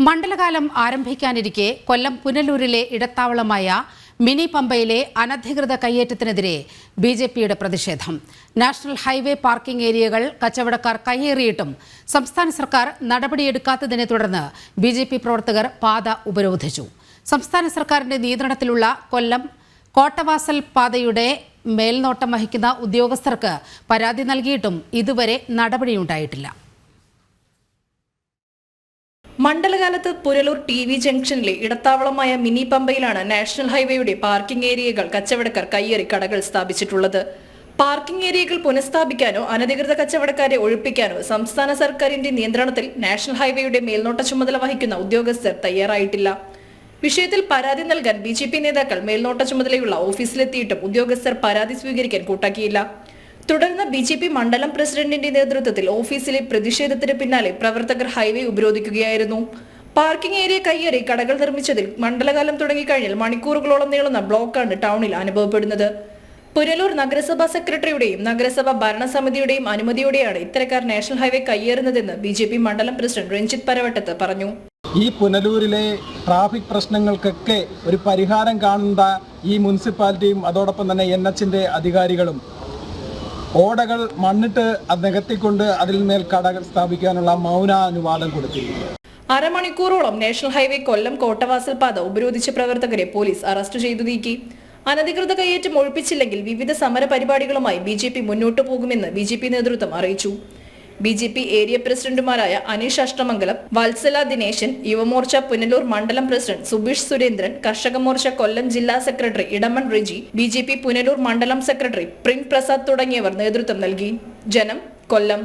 മണ്ഡലകാലം ആരംഭിക്കാനിരിക്കെ കൊല്ലം പുനലൂരിലെ ഇടത്താവളമായ mini പമ്പയിലെ അനധികൃത കയ്യേറ്റത്തിനെതിരെ ബിജെപിയുടെ പ്രതിഷേധം. നാഷണൽ ഹൈവേ പാർക്കിംഗ് ഏരിയകൾ കച്ചവടക്കാർ കയ്യേറിയിട്ടും സംസ്ഥാന സർക്കാർ നടപടിയെടുക്കാത്തതിനെ തുടർന്ന് ബിജെപി പ്രവർത്തകർ പാത ഉപരോധിച്ചു. സംസ്ഥാന സർക്കാരിന്റെ നിയന്ത്രണത്തിലുള്ള കൊല്ലം കോട്ടവാസൽ പാതയുടെ മേൽനോട്ടം വഹിക്കുന്ന ഉദ്യോഗസ്ഥർക്ക് പരാതി നൽകിയിട്ടും ഇതുവരെ നടപടിയുണ്ടായിട്ടില്ല. മണ്ഡലകാലത്ത് പുനലൂർ ടി.വി. ജംഗ്ഷനിലെ ഇടത്താവളമായ മിനി പമ്പയിലാണ് നാഷണൽ ഹൈവേയുടെ പാർക്കിംഗ് ഏരിയകൾ കച്ചവടക്കാർ കയ്യേറി കടകൾ സ്ഥാപിച്ചിട്ടുള്ളത്. പാർക്കിംഗ് ഏരിയകൾ പുനഃസ്ഥാപിക്കാനോ അനധികൃത കച്ചവടക്കാരെ ഒഴിപ്പിക്കാനോ സംസ്ഥാന സർക്കാരിന്റെ നിയന്ത്രണത്തിൽ നാഷണൽ ഹൈവേയുടെ മേൽനോട്ട ചുമതല വഹിക്കുന്ന ഉദ്യോഗസ്ഥർ തയ്യാറായിട്ടില്ല. വിഷയത്തിൽ പരാതി നൽകാൻ ബിജെപി നേതാക്കൾ മേൽനോട്ട ചുമതലയുള്ള ഓഫീസിലെത്തിയിട്ടും ഉദ്യോഗസ്ഥർ പരാതി സ്വീകരിക്കാൻ കൂട്ടാക്കിയില്ല. തുടർന്ന് ബിജെപി മണ്ഡലം പ്രസിഡന്റിന്റെ നേതൃത്വത്തിൽ ഓഫീസിലെ പ്രതിഷേധത്തിന് പിന്നാലെ പ്രവർത്തകർ ഹൈവേ ഉപരോധിക്കുകയായിരുന്നു. പാർക്കിംഗ് ഏരിയ കയ്യേറി കടകൾ നിർമ്മിച്ചതിൽ മണ്ഡലകാലം തുടങ്ങിക്കഴിഞ്ഞാൽ മണിക്കൂറുകളോളം നീളുന്ന ബ്ലോക്കാണ് ടൗണിൽ അനുഭവപ്പെടുന്നത്. പുനലൂർ നഗരസഭാ സെക്രട്ടറിയുടെയും നഗരസഭാ ഭരണസമിതിയുടെയും അനുമതിയോടെയാണ് ഇത്തരക്കാർ നാഷണൽ ഹൈവേ കയ്യേറുന്നതെന്ന് ബിജെപി മണ്ഡലം പ്രസിഡന്റ് രഞ്ജിത്ത് പരവട്ടത്ത് പറഞ്ഞു. ഈ പുനലൂരിലെ ട്രാഫിക് പ്രശ്നങ്ങൾക്കൊക്കെ ഒരു പരിഹാരം കാണേണ്ട ഈ മുനിസിപ്പാലിറ്റിയും അതോടൊപ്പം തന്നെ NHന്റെ അധികാരികളും ഓടകൾ മണ്ണിട്ട് നികത്തിക്കൊണ്ട് അതിൽ മേൽ കടകൾ സ്ഥാപിക്കാനുള്ള മൗനാനുവാദം കൊടുത്തിരിക്കുന്നു. അരമണിക്കൂറോളം നാഷണൽ ഹൈവേ കൊല്ലം കോട്ടവാസൽ പാത ഉപരോധിച്ച പ്രവർത്തകരെ പോലീസ് അറസ്റ്റ് ചെയ്തു നീക്കി. അനധികൃത കയ്യേറ്റം ഒഴിപ്പിച്ചില്ലെങ്കിൽ വിവിധ സമര പരിപാടികളുമായി ബിജെപി മുന്നോട്ടു പോകുമെന്ന് ബിജെപി നേതൃത്വം അറിയിച്ചു. ബിജെപി ഏരിയ പ്രസിഡന്റുമാരായ അനീഷ് അഷ്ടമംഗലം, വത്സല ദിനേശൻ, യുവമോർച്ച പുനലൂർ മണ്ഡലം പ്രസിഡന്റ് സുബീഷ് സുരേന്ദ്രൻ, കർഷക മോർച്ച കൊല്ലം ജില്ലാ സെക്രട്ടറി ഇടമൺ റെജി, ബിജെപി പുനലൂർ മണ്ഡലം സെക്രട്ടറി പ്രിൻ പ്രസാദ് തുടങ്ങിയവർ നേതൃത്വം നൽകി. ജനം, കൊല്ലം.